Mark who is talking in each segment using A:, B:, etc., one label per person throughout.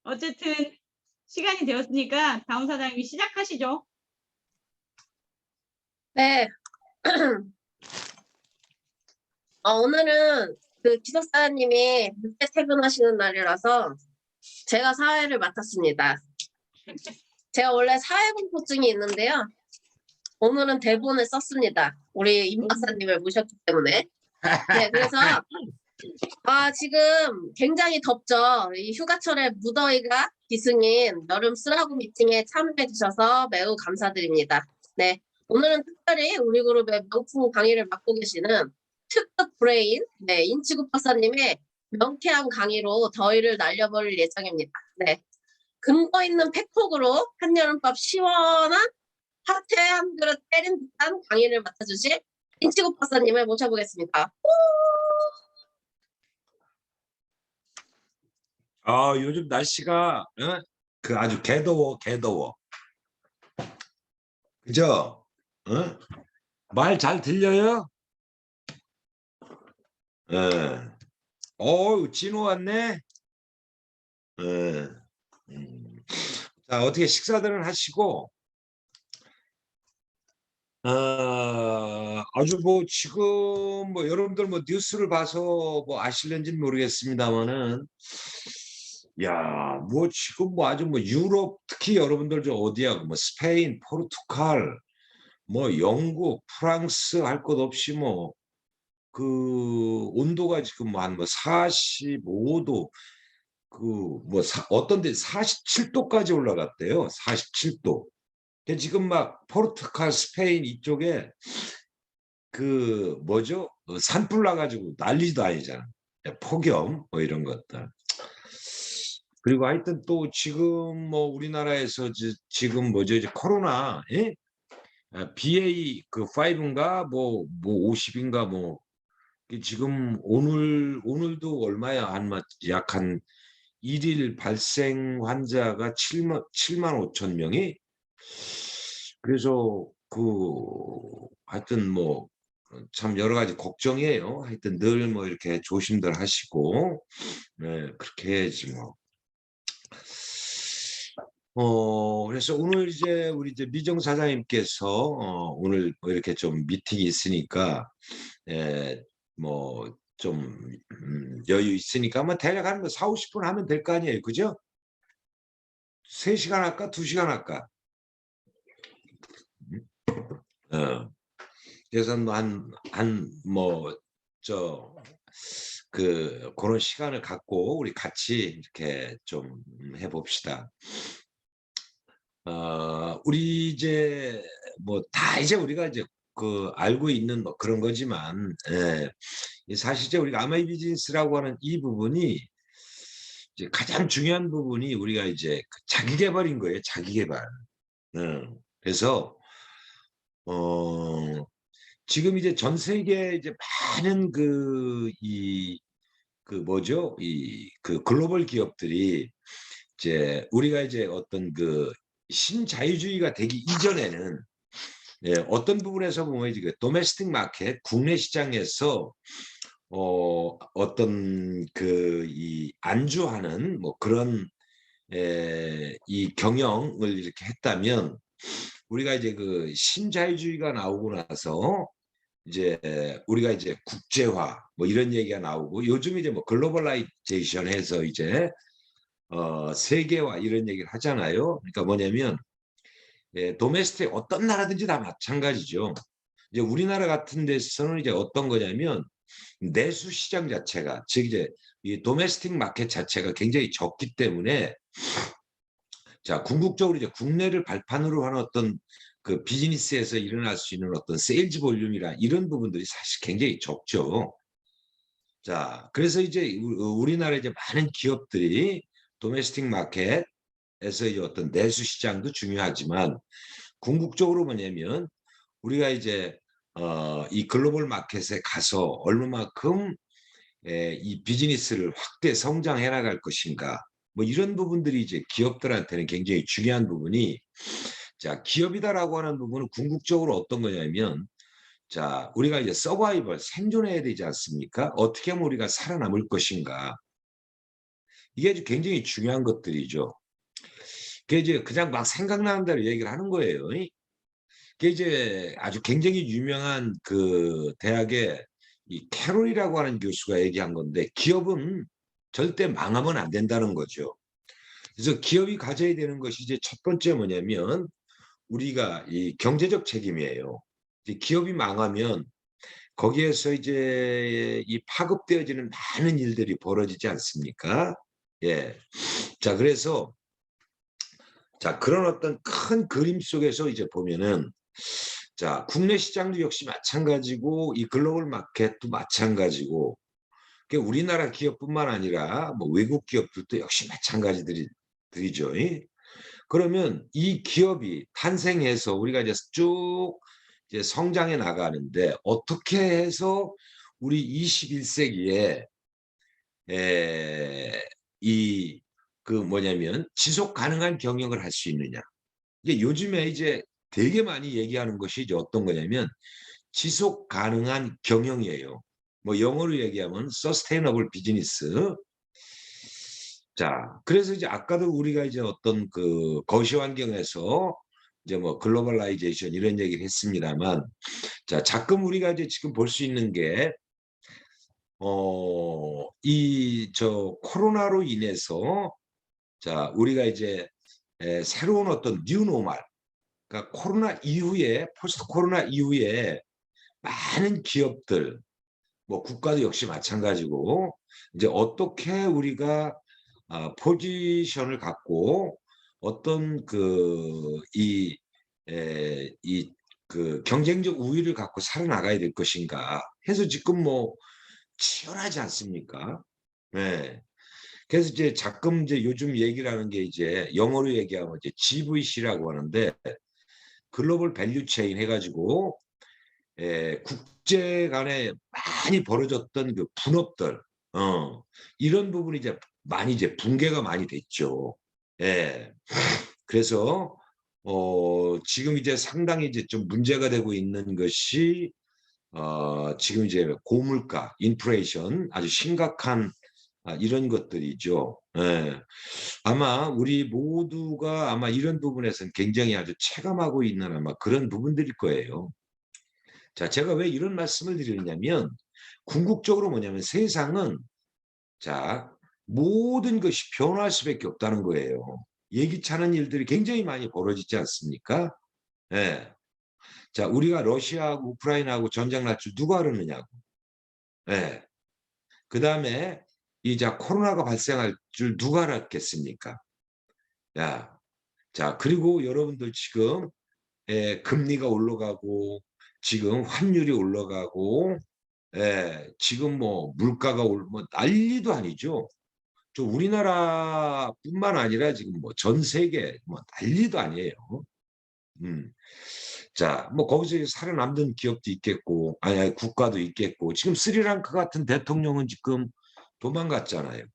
A: 어쨌든 시간이 되었으니까 다음 사장님이 시작하시죠.
B: 네. 오늘은 그 기숙사님이 늦게 퇴근하시는 날이라서 제가 사회를 맡았습니다. 제가 원래 사회공포증이 있는데요. 오늘은 대본을 썼습니다. 우리 임 박사님을 모셨기 때문에. 네, 그래서 지금 굉장히 덥죠. 이 휴가철에 무더위가 기승인 여름 쓰라고 미팅에 참여해 주셔서 매우 감사드립니다. 네, 오늘은 특별히 우리 그룹의 명품 강의를 맡고 계시는 특급 브레인 인치국 박사님의 명쾌한 강의로 더위를 날려버릴 예정입니다. 네, 근거 있는 팩폭으로 한여름밥 시원한 핫해 한 그릇 때린 듯한 강의를 맡아주실 인치국 박사님을 모셔보겠습니다.
C: 요즘 날씨가 그 아주 개더워. 그죠? 말 잘 들려요? 진호 왔네. 자, 어떻게 식사들은 하시고 아주 뭐 지금 뭐 여러분들 뭐 뉴스를 봐서 뭐 아실는지는 모르겠습니다만은 뭐 지금 뭐 아주 뭐 유럽 특히 여러분들 저 어디야 뭐 스페인, 포르투갈, 뭐 영국, 프랑스 할 것 없이 뭐 그 온도가 지금 한 뭐 45도 그 뭐 어떤 데 47도까지 올라갔대요. 47도. 지금 막 포르투갈, 스페인 이쪽에 그 뭐죠? 산불 나가지고 난리도 아니잖아. 폭염 뭐 이런 것들. 그리고 하여튼 또 지금 뭐 우리나라에서 지금 뭐죠? 이제 코로나 BA 그 5인가 뭐 50인가 뭐 지금 오늘도 얼마야 약 한 일일 발생 환자가 7만 5천 명이 그래서 하여튼 뭐 참 여러 가지 걱정이에요. 하여튼 늘 뭐 이렇게 조심들 하시고 그렇게 해야지 뭐. 그래서 오늘 이제 우리 이제 미정 사장님께서 오늘 뭐 이렇게 좀 미팅이 있으니까 뭐 좀 여유 있으니까 뭐 대략 한 4, 50분 하면 될 거 아니에요. 그죠? 3시간 할까? 2시간 할까? 그래서 그런 시간을 갖고 우리 같이 이렇게 좀 해봅시다. 우리 이제 뭐 다 이제 우리가 이제 알고 있는 뭐 그런 거지만, 사실 이제 우리가 아마이 비즈니스라고 하는 이 부분이 이제 가장 중요한 부분이 우리가 이제 자기 개발인 거예요. 자기 개발. 그래서 지금 이제 전 세계 이제 많은 글로벌 기업들이 이제 우리가 이제 어떤 신자유주의가 되기 이전에는 어떤 부분에서 보면 이제 도메스틱 마켓 국내 시장에서 어떤 이 안주하는 뭐 그런 이 경영을 이렇게 했다면 우리가 이제 신자유주의가 나오고 나서 이제 우리가 이제 국제화 뭐 이런 얘기가 나오고 요즘 이제 뭐 글로벌라이제이션 해서 이제 세계화 이런 얘기를 하잖아요. 그러니까 뭐냐면 도메스틱 어떤 나라든지 다 마찬가지죠. 이제 우리나라 같은 데서는 이제 어떤 거냐면 내수 시장 자체가 즉 이제 이 도메스틱 마켓 자체가 굉장히 적기 때문에 자 궁극적으로 이제 국내를 발판으로 하는 어떤 비즈니스에서 일어날 수 있는 어떤 세일즈 볼륨이나 이런 부분들이 사실 굉장히 적죠. 자, 그래서 이제 우리나라 이제 많은 기업들이 도메스틱 마켓에서 이제 어떤 내수 시장도 중요하지만 궁극적으로 뭐냐면 우리가 이제 이 글로벌 마켓에 가서 얼마만큼 이 비즈니스를 확대 성장해 나갈 것인가 뭐 이런 부분들이 이제 기업들한테는 굉장히 중요한 부분이 자 기업이다라고 하는 부분은 궁극적으로 어떤 거냐면 자 우리가 이제 서바이벌 생존해야 되지 않습니까? 어떻게 하면 우리가 살아남을 것인가 이게 아주 굉장히 중요한 것들이죠. 그게 이제 그냥 막 생각나는 대로 얘기를 하는 거예요. 그게 이제 아주 굉장히 유명한 그 대학의 이 캐롤이라고 하는 교수가 얘기한 건데, 기업은 절대 망하면 안 된다는 거죠. 그래서 기업이 가져야 되는 것이 이제 첫 번째 뭐냐면 우리가 이 경제적 책임이에요. 이제 기업이 망하면 거기에서 이제 이 파급되어지는 많은 일들이 벌어지지 않습니까? 예. 자, 그래서 자, 그런 어떤 큰 그림 속에서 이제 보면은 자, 국내 시장도 역시 마찬가지고 이 글로벌 마켓도 마찬가지고 우리나라 기업뿐만 아니라 뭐 외국 기업들도 역시 마찬가지들이죠. 그러면 이 기업이 탄생해서 우리가 이제 쭉 이제 성장해 나가는데 어떻게 해서 우리 21세기에 이 그 뭐냐면 지속 가능한 경영을 할 수 있느냐. 이게 요즘에 이제 되게 많이 얘기하는 것이 이제 어떤 거냐면 지속 가능한 경영이에요. 뭐 영어로 얘기하면 sustainable business. 자, 그래서 이제 아까도 우리가 이제 어떤 그 거시 환경에서 이제 뭐 글로벌라이제이션 이런 얘기를 했습니다만, 자, 가끔 우리가 이제 지금 볼 수 있는 게 이 저 코로나로 인해서 자, 우리가 이제 새로운 어떤 뉴노멀, 그러니까 코로나 이후에 포스트 코로나 이후에 많은 기업들, 뭐 국가도 역시 마찬가지고 이제 어떻게 우리가 포지션을 갖고 어떤 그 경쟁적 우위를 갖고 살아나가야 될 것인가 해서 지금 뭐 치열하지 않습니까? 네. 그래서 이제 가끔 이제 요즘 얘기를 하는 게 이제 영어로 얘기하면 이제 GVC라고 하는데 글로벌 밸류 체인 해가지고 국제 간에 많이 벌어졌던 그 분업들, 이런 부분이 이제 많이 이제 붕괴가 많이 됐죠. 예. 그래서 지금 이제 상당히 이제 좀 문제가 되고 있는 것이 지금 이제 고물가, 인플레이션 아주 심각한 이런 것들이죠. 예. 아마 우리 모두가 아마 이런 부분에서는 굉장히 아주 체감하고 있는 아마 그런 부분들일 거예요. 자, 제가 왜 이런 말씀을 드리냐면 궁극적으로 뭐냐면 세상은 자, 모든 것이 변화할 수밖에 없다는 거예요. 예기치 않은 일들이 굉장히 많이 벌어지지 않습니까? 예. 자, 우리가 러시아하고 우크라이나하고 전쟁 날 줄 누가 알았느냐고. 예. 그다음에 이자 코로나가 발생할 줄 누가 알았겠습니까? 야. 자, 그리고 여러분들 지금 금리가 올라가고 지금 환율이 올라가고 지금 뭐 물가가 뭐 난리도 아니죠. 저 우리나라뿐만 아니라 지금 뭐 전 세계 뭐 난리도 아니에요. 자, 뭐 거기서 살아남는 기업도 있겠고, 아니 국가도 있겠고, 지금 스리랑카 같은 대통령은 지금 도망갔잖아요.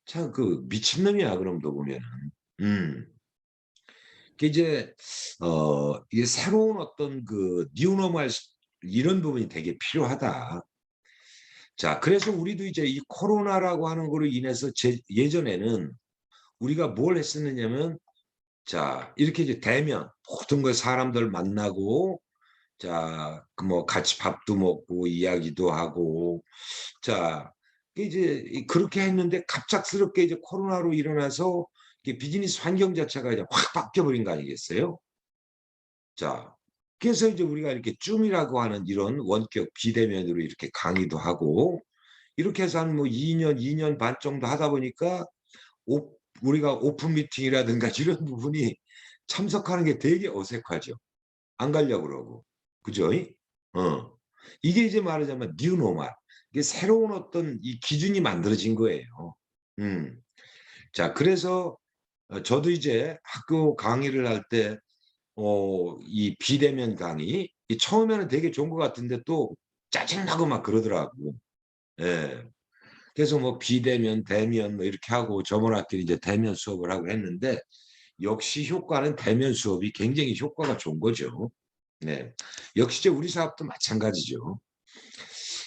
C: 참 그 미친놈이야 그럼도 보면은. 음. 그 이제 이게 새로운 어떤 그 뉴노멀 이런 부분이 되게 필요하다. 자, 그래서 우리도 이제 이 코로나라고 하는 거로 인해서 예전에는 우리가 뭘 했었느냐면 자, 이렇게 이제 대면 모든 걸 사람들 만나고 자, 그 뭐 같이 밥도 먹고 이야기도 하고 자, 이제 그렇게 했는데 갑작스럽게 이제 코로나로 일어나서 비즈니스 환경 자체가 이제 확 바뀌어 버린 거 아니겠어요? 자, 그래서 이제 우리가 이렇게 줌이라고 하는 이런 원격 비대면으로 이렇게 강의도 하고 이렇게 해서 한 뭐 2년 반 정도 하다 보니까 우리가 오픈 미팅이라든가 이런 부분이 참석하는 게 되게 어색하죠. 안 가려고 그러고. 그죠? 이게 이제 말하자면 뉴노멀. 이게 새로운 어떤 이 기준이 만들어진 거예요. 자, 그래서 저도 이제 학교 강의를 할 때 이 비대면 강의 이 처음에는 되게 좋은 것 같은데 또 짜증나고 막 그러더라고. 예. 그래서 뭐 비대면, 대면 뭐 이렇게 하고 저번 학기는 이제 대면 수업을 하고 했는데 역시 효과는 대면 수업이 굉장히 효과가 좋은 거죠. 네. 역시 이제 우리 사업도 마찬가지죠.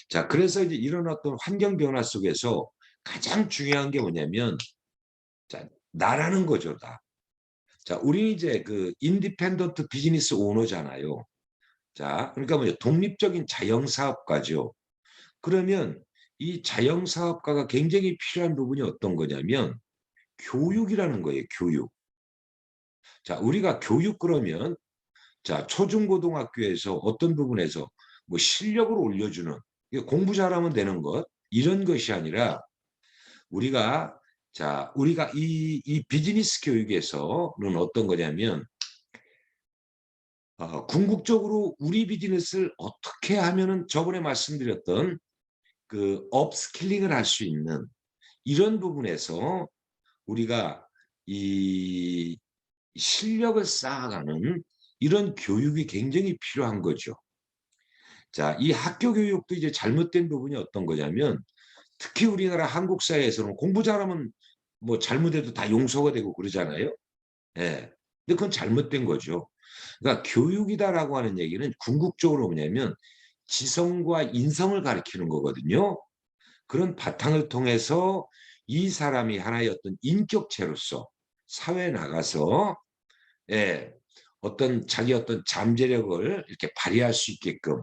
C: 자, 그래서 이제 이런 어떤 환경 변화 속에서 가장 중요한 게 뭐냐면 자, 나라는 거죠, 나. 자, 우리는 이제 그 인디펜던트 비즈니스 오너잖아요. 자, 그러니까 뭐냐, 독립적인 자영사업가죠. 그러면 이 자영사업가가 굉장히 필요한 부분이 어떤 거냐면 교육이라는 거예요, 교육. 자, 우리가 교육 그러면 자, 초중고등학교에서 어떤 부분에서 뭐 실력을 올려주는 이게 공부 잘하면 되는 것 이런 것이 아니라 우리가 자, 우리가 이 비즈니스 교육에서는 어떤 거냐면 궁극적으로 우리 비즈니스를 어떻게 하면은 저번에 말씀드렸던 그 업스킬링을 할 수 있는 이런 부분에서 우리가 이 실력을 쌓아가는 이런 교육이 굉장히 필요한 거죠. 자, 이 학교 교육도 이제 잘못된 부분이 어떤 거냐면 특히 우리나라 한국 사회에서는 공부 잘하면 뭐 잘못해도 다 용서가 되고 그러잖아요. 예. 근데 그건 잘못된 거죠. 그러니까 교육이다라고 하는 얘기는 궁극적으로 뭐냐면 지성과 인성을 가리키는 거거든요. 그런 바탕을 통해서 이 사람이 하나의 어떤 인격체로서 사회에 나가서 예, 어떤 자기 어떤 잠재력을 이렇게 발휘할 수 있게끔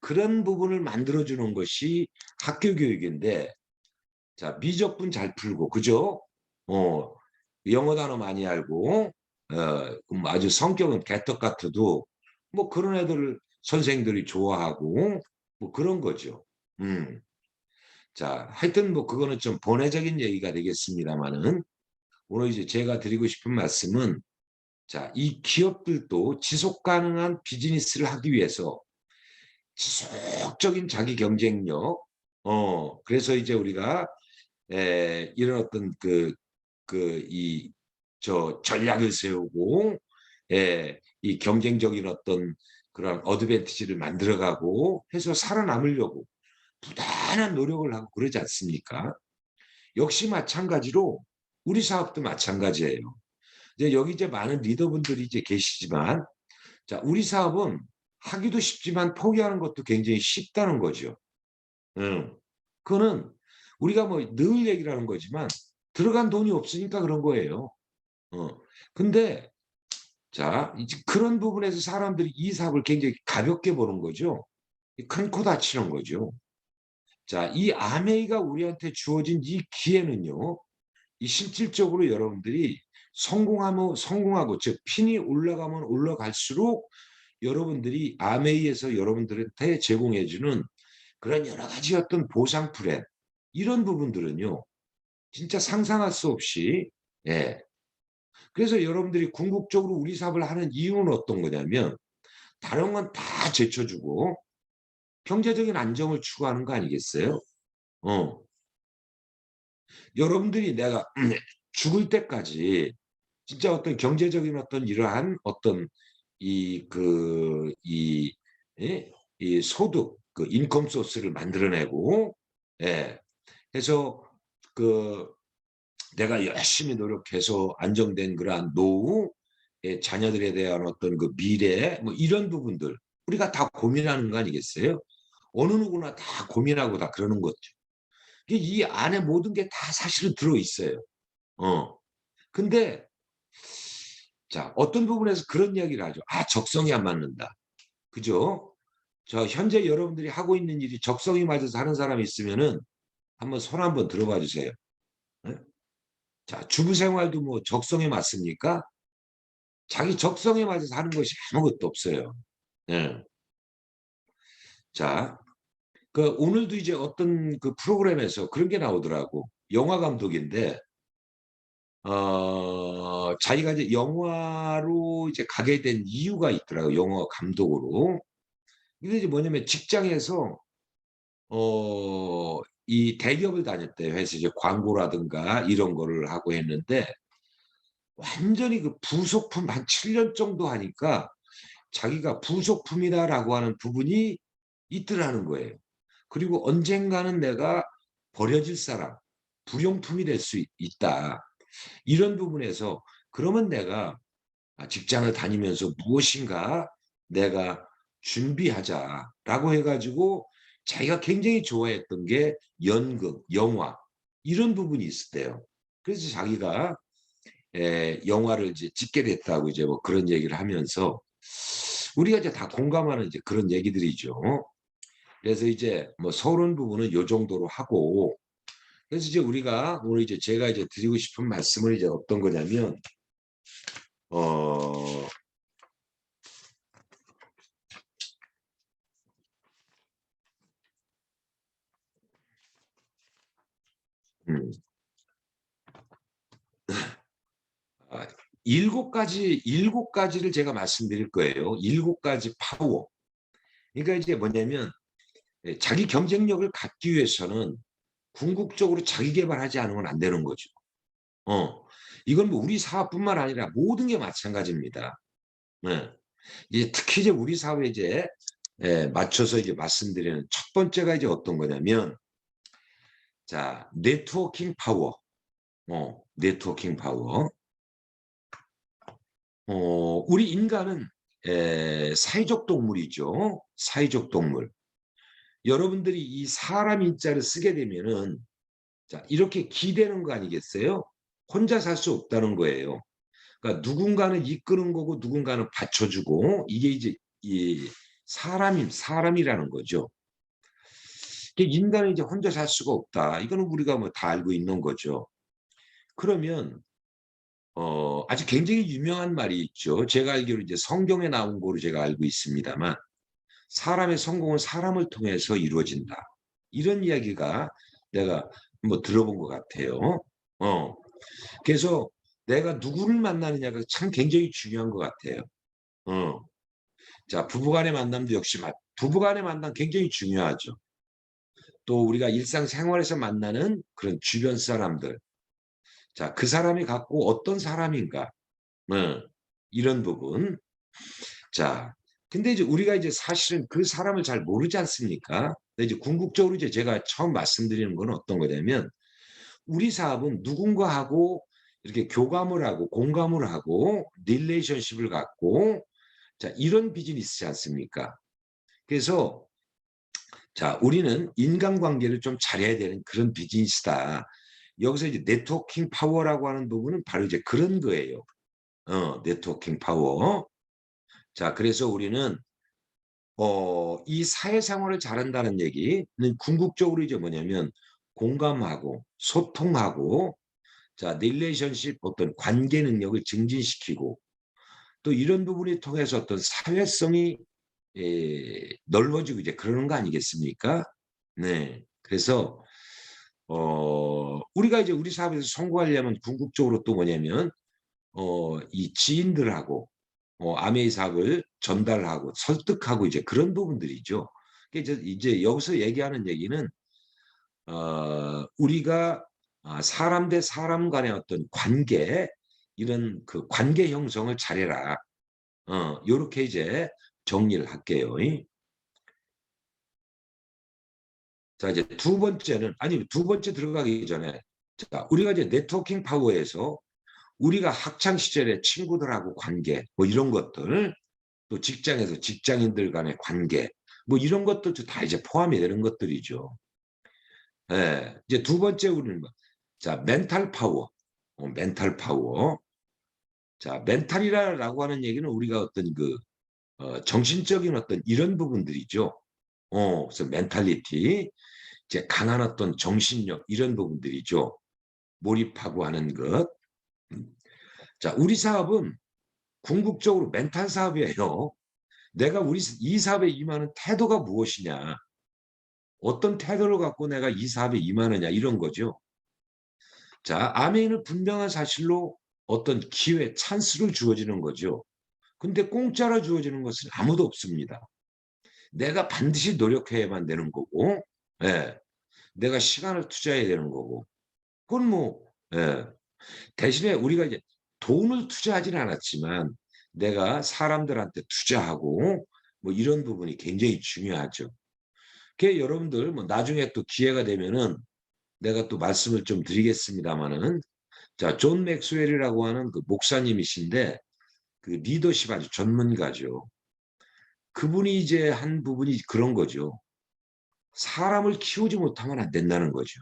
C: 그런 부분을 만들어주는 것이 학교 교육인데 자, 미적분 잘 풀고 그죠? 영어 단어 많이 알고 아주 성격은 개떡 같아도 뭐 그런 애들 선생들이 좋아하고 뭐 그런 거죠. 자, 하여튼 뭐 그거는 좀 본회적인 얘기가 되겠습니다만은 오늘 이제 제가 드리고 싶은 말씀은 자, 이 기업들도 지속 가능한 비즈니스를 하기 위해서 지속적인 자기 경쟁력, 그래서 이제 우리가 이런 어떤 전략을 세우고, 이 경쟁적인 어떤 그런 어드밴티지를 만들어가고 해서 살아남으려고 부단한 노력을 하고 그러지 않습니까? 역시 마찬가지로 우리 사업도 마찬가지예요. 이제 여기 이제 많은 리더분들이 이제 계시지만, 자, 우리 사업은 하기도 쉽지만 포기하는 것도 굉장히 쉽다는 거죠. 그거는 우리가 뭐 늘 얘기를 하는 거지만 들어간 돈이 없으니까 그런 거예요. 근데 자, 이제 그런 부분에서 사람들이 이 사업을 굉장히 가볍게 보는 거죠. 큰 코 다치는 거죠. 자, 이 아메이가 우리한테 주어진 이 기회는요. 이 실질적으로 여러분들이 성공하고 즉 핀이 올라가면 올라갈수록 여러분들이 아메이에서 여러분들한테 제공해주는 그런 여러 가지 어떤 보상 플랜 이런 부분들은요. 진짜 상상할 수 없이 예. 그래서 여러분들이 궁극적으로 우리 사업을 하는 이유는 어떤 거냐면 다른 건 다 제쳐주고 경제적인 안정을 추구하는 거 아니겠어요? 여러분들이 내가 죽을 때까지 진짜 어떤 경제적인 어떤 이러한 어떤 예? 이 소득, 그 인컴 소스를 만들어내고, 예. 해서 그 내가 열심히 노력해서 안정된 그러한 노후, 자녀들에 대한 어떤 그 미래, 뭐 이런 부분들 우리가 다 고민하는 거 아니겠어요? 어느 누구나 다 고민하고 다 그러는 거죠. 이 안에 모든 게 다 사실은 들어 있어요. 근데 자, 어떤 부분에서 그런 이야기를 하죠. 아, 적성이 안 맞는다. 그죠? 저 현재 여러분들이 하고 있는 일이 적성이 맞아서 하는 사람이 있으면은 한번 손 한번 들어봐 주세요. 네? 자, 주부 생활도 뭐 적성에 맞습니까? 자기 적성에 맞아서 하는 것이 아무것도 없어요. 네. 자, 그 오늘도 이제 어떤 그 프로그램에서 그런 게 나오더라고. 영화 감독인데 자기가 이제 영화로 이제 가게 된 이유가 있더라고요. 영화 감독으로. 이게 이제 뭐냐면 직장에서 이 대기업을 다녔대요. 회사 이제 광고라든가 이런 거를 하고 했는데 완전히 그 부속품 한 7년 정도 하니까 자기가 부속품이다라고 하는 부분이 있더라는 거예요. 그리고 언젠가는 내가 버려질 사람, 불용품이 될 수 있다. 이런 부분에서 그러면 내가 직장을 다니면서 무엇인가 내가 준비하자라고 해가지고 자기가 굉장히 좋아했던 게 연극, 영화 이런 부분이 있었대요. 그래서 자기가 영화를 이제 찍게 됐다고 이제 뭐 그런 얘기를 하면서 우리가 이제 다 공감하는 이제 그런 얘기들이죠. 그래서 이제 뭐 서론 부분은 요 정도로 하고, 그래서 이제 우리가 오늘 이제 제가 이제 드리고 싶은 말씀은 이제 어떤 거냐면 어 음, 아, 일곱 가지를 제가 말씀드릴 거예요. 일곱 가지 파워. 그러니까 이제 뭐냐면 자기 경쟁력을 갖기 위해서는 궁극적으로 자기 개발하지 않으면 안 되는 거죠. 이건 뭐 우리 사업뿐만 아니라 모든 게 마찬가지입니다. 네. 이제 특히 이제 우리 사회 이제 맞춰서 이제 말씀드리는 첫 번째가 이제 어떤 거냐면, 자, 네트워킹 파워. 네트워킹 파워. 우리 인간은 사회적 동물이죠. 사회적 동물. 여러분들이 이 사람 인자를 쓰게 되면은 자, 이렇게 기대는 거 아니겠어요? 혼자 살 수 없다는 거예요. 그러니까 누군가는 이끄는 거고 누군가는 받쳐주고, 이게 이제 이 사람이라는 거죠. 인간은 이제 혼자 살 수가 없다. 이거는 우리가 뭐 다 알고 있는 거죠. 그러면 아주 굉장히 유명한 말이 있죠. 제가 알기로 이제 성경에 나온 거로 제가 알고 있습니다만, 사람의 성공은 사람을 통해서 이루어진다. 이런 이야기가 내가 뭐 들어본 것 같아요. 어. 그래서 내가 누구를 만나느냐가 참 굉장히 중요한 것 같아요. 어. 자, 부부간의 만남도 역시 부부간의 만남 굉장히 중요하죠. 또 우리가 일상생활에서 만나는 그런 주변 사람들. 자, 그 사람이 갖고 어떤 사람인가. 이런 부분. 자, 근데 이제 우리가 이제 사실은 그 사람을 잘 모르지 않습니까? 근데 이제 궁극적으로 이제 제가 처음 말씀드리는 건 어떤 거냐면, 우리 사업은 누군가하고 이렇게 교감을 하고 공감을 하고 릴레이션십을 갖고, 자, 이런 비즈니스지 않습니까? 그래서 자, 우리는 인간관계를 좀 잘해야 되는 그런 비즈니스다. 여기서 이제 네트워킹 파워라고 하는 부분은 바로 이제 그런 거예요. 네트워킹 파워. 자, 그래서 우리는 이 사회생활을 잘한다는 얘기는 궁극적으로 이제 뭐냐면 공감하고 소통하고, 자, 릴레이션십 어떤 관계 능력을 증진시키고, 또 이런 부분을 통해서 어떤 사회성이 넓어지고 이제 그러는 거 아니겠습니까? 네. 그래서 우리가 이제 우리 사업에서 성공하려면 궁극적으로 또 뭐냐면 이 지인들하고 아메이 사업을 전달하고 설득하고 이제 그런 부분들이죠. 이제 여기서 얘기하는 얘기는 우리가 사람 대 사람 간의 어떤 관계, 이런 그 관계 형성을 잘해라. 요렇게 이제 정리를 할게요. 자, 이제 두 번째는, 아니, 두 번째 들어가기 전에, 자, 우리가 이제 네트워킹 파워에서 우리가 학창 시절에 친구들하고 관계, 뭐 이런 것들, 또 직장에서 직장인들 간의 관계, 뭐 이런 것들도 다 이제 포함이 되는 것들이죠. 예, 이제 두 번째 우리는 뭐, 자, 멘탈 파워, 멘탈 파워. 자, 멘탈이라고 하는 얘기는 우리가 어떤 그 정신적인 어떤 이런 부분들이죠. 그래서 멘탈리티, 이제 강한 어떤 정신력 이런 부분들이죠. 몰입하고 하는 것. 자, 우리 사업은 궁극적으로 멘탈 사업이에요. 내가 이 사업에 임하는 태도가 무엇이냐, 어떤 태도를 갖고 내가 이 사업에 임하느냐, 이런 거죠. 자, 아멘은 분명한 사실로 어떤 기회, 찬스를 주어지는 거죠. 근데 공짜로 주어지는 것은 아무도 없습니다. 내가 반드시 노력해야만 되는 거고, 예, 내가 시간을 투자해야 되는 거고, 그건 뭐, 예, 대신에 우리가 이제 돈을 투자하지는 않았지만 내가 사람들한테 투자하고 뭐 이런 부분이 굉장히 중요하죠. 그 여러분들 뭐 나중에 또 기회가 되면은 내가 또 말씀을 좀 드리겠습니다마는, 자, 존 맥스웰이라고 하는 그 목사님이신데 그 리더십 아주 전문가죠. 그분이 이제 한 부분이 그런 거죠. 사람을 키우지 못하면 안 된다는 거죠.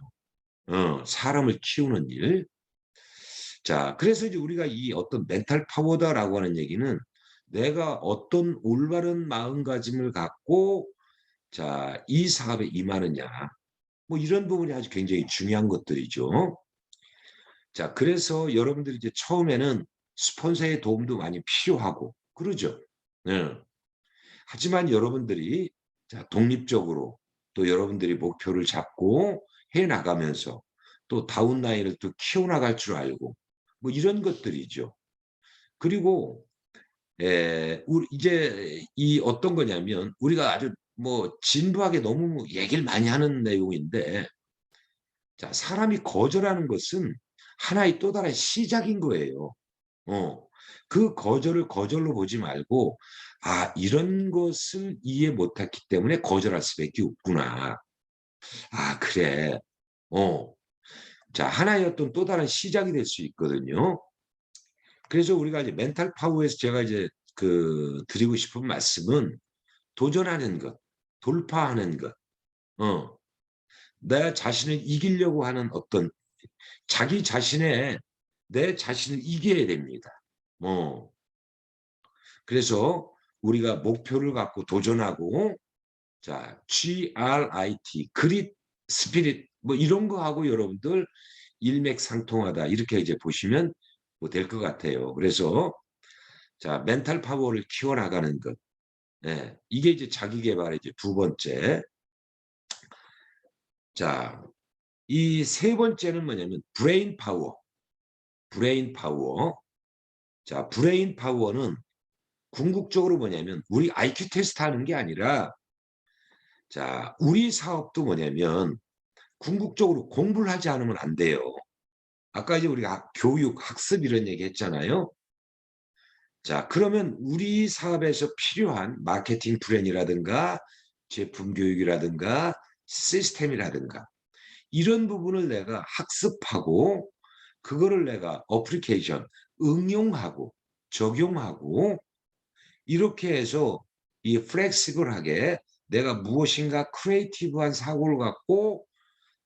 C: 사람을 키우는 일. 자, 그래서 이제 우리가 이 어떤 멘탈 파워다라고 하는 얘기는 내가 어떤 올바른 마음가짐을 갖고 자, 이 사업에 임하느냐. 뭐 이런 부분이 아주 굉장히 중요한 것들이죠. 자, 그래서 여러분들이 이제 처음에는 스폰서의 도움도 많이 필요하고 그러죠. 네. 하지만 여러분들이 자, 독립적으로 또 여러분들이 목표를 잡고 해 나가면서 또 다운라인을 또 키워나갈 줄 알고 뭐 이런 것들이죠. 그리고 우리 이제 이 어떤 거냐면 우리가 아주 뭐 진부하게 너무 얘기를 많이 하는 내용인데 자, 사람이 거절하는 것은 하나의 또 다른 시작인 거예요. 그 거절을 거절로 보지 말고 아, 이런 것을 이해 못했기 때문에 거절할 수밖에 없구나. 아, 그래. 어. 자, 하나의 어떤 또 다른 시작이 될 수 있거든요. 그래서 우리가 이제 멘탈 파워에서 제가 이제 드리고 싶은 말씀은 도전하는 것, 돌파하는 것, 내 자신을 이기려고 하는 어떤 자기 자신의 내 자신을 이겨야 됩니다. 그래서 우리가 목표를 갖고 도전하고 자, GRIT, 그릿, 스피릿 뭐 이런 거 하고 여러분들 일맥상통하다 이렇게 이제 보시면 뭐 될 것 같아요. 그래서 자, 멘탈 파워를 키워나가는 것. 네, 이게 이제 자기 개발의 이제 두 번째. 자, 이 세 번째는 뭐냐면 브레인 파워. 브레인 파워. 자, 브레인 파워는 궁극적으로 뭐냐면 우리 IQ 테스트 하는 게 아니라 자, 우리 사업도 뭐냐면 궁극적으로 공부를 하지 않으면 안 돼요. 아까 이제 우리가 교육, 학습 이런 얘기 했잖아요. 자, 그러면 우리 사업에서 필요한 마케팅 플랜이라든가 제품 교육이라든가 시스템이라든가 이런 부분을 내가 학습하고 그거를 내가 어플리케이션, 응용하고 적용하고 이렇게 해서 이 플렉시블하게 내가 무엇인가 크리에이티브한 사고를 갖고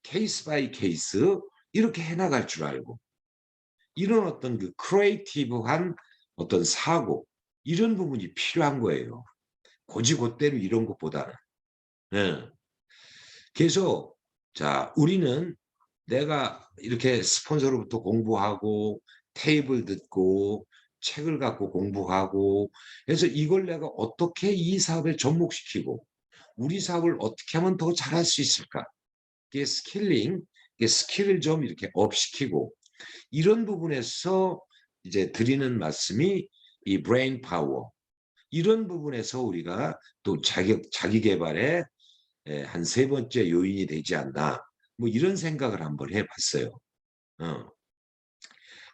C: 케이스 바이 케이스 이렇게 해나갈 줄 알고 이런 어떤 그 크리에이티브한 어떤 사고 이런 부분이 필요한 거예요. 고지고대로 이런 것보다는. 네. 그래서 자, 우리는 내가 이렇게 스폰서로부터 공부하고 테이블 듣고 책을 갖고 공부하고 그래서 이걸 내가 어떻게 이 사업에 접목시키고 우리 사업을 어떻게 하면 더 잘할 수 있을까? 이게 스킬링, 이게 스킬을 좀 이렇게 업시키고 이런 부분에서 이제 드리는 말씀이 이 브레인 파워 이런 부분에서 우리가 또 자기 개발의 한 세 번째 요인이 되지 않나 뭐 이런 생각을 한번 해봤어요.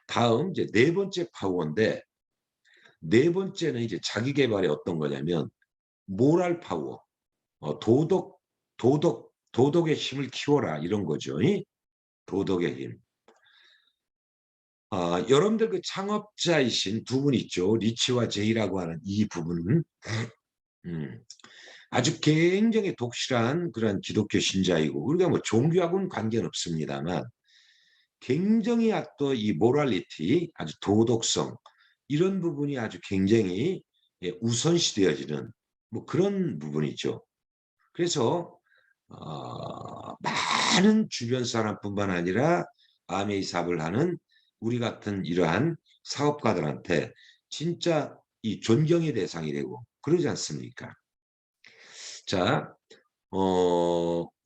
C: 다음 이제 네 번째 파워인데 네 번째는 이제 자기 개발이 어떤 거냐면 모랄 파워, 도덕의 힘을 키워라 이런 거죠. 도덕의 힘. 여러분들 그 창업자이신 두 분 있죠. 리치와 제이라고 하는 이 부분은 아주 굉장히 독실한 그런 기독교 신자이고 우리가 뭐 종교하고는 관계는 없습니다만 굉장히 또 이 모랄리티 아주 도덕성 이런 부분이 아주 굉장히 우선시되어지는 뭐 그런 부분이죠. 그래서 많은 주변 사람뿐만 아니라 아메이 사업을 하는 우리 같은 이러한 사업가들한테 진짜 이 존경의 대상이 되고 그러지 않습니까? 자,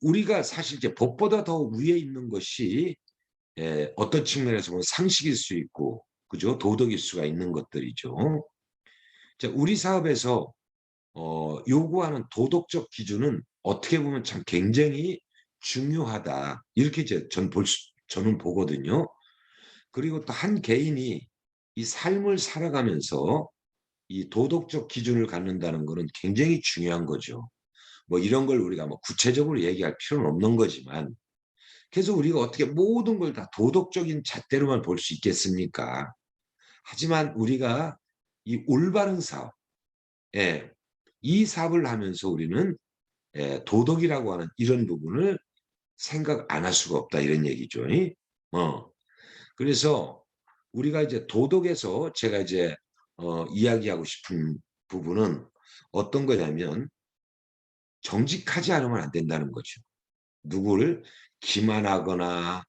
C: 우리가 사실 이제 법보다 더 위에 있는 것이 어떤 측면에서 보면 상식일 수 있고, 그죠? 도덕일 수가 있는 것들이죠. 자, 우리 사업에서 요구하는 도덕적 기준은 어떻게 보면 참 굉장히 중요하다. 이렇게 이제 저는 보거든요. 그리고 또 한 개인이 이 삶을 살아가면서 이 도덕적 기준을 갖는다는 것은 굉장히 중요한 거죠. 뭐 이런 걸 우리가 뭐 구체적으로 얘기할 필요는 없는 거지만 그래서 우리가 어떻게 모든 걸 다 도덕적인 잣대로만 볼 수 있겠습니까? 하지만 우리가 이 올바른 사업, 이 사업을 하면서 우리는 도덕이라고 하는 이런 부분을 생각 안 할 수가 없다 이런 얘기죠. 그래서 우리가 이제 도덕에서 제가 이제 이야기하고 싶은 부분은 어떤 거냐면 정직하지 않으면 안 된다는 거죠. 누구를 기만하거나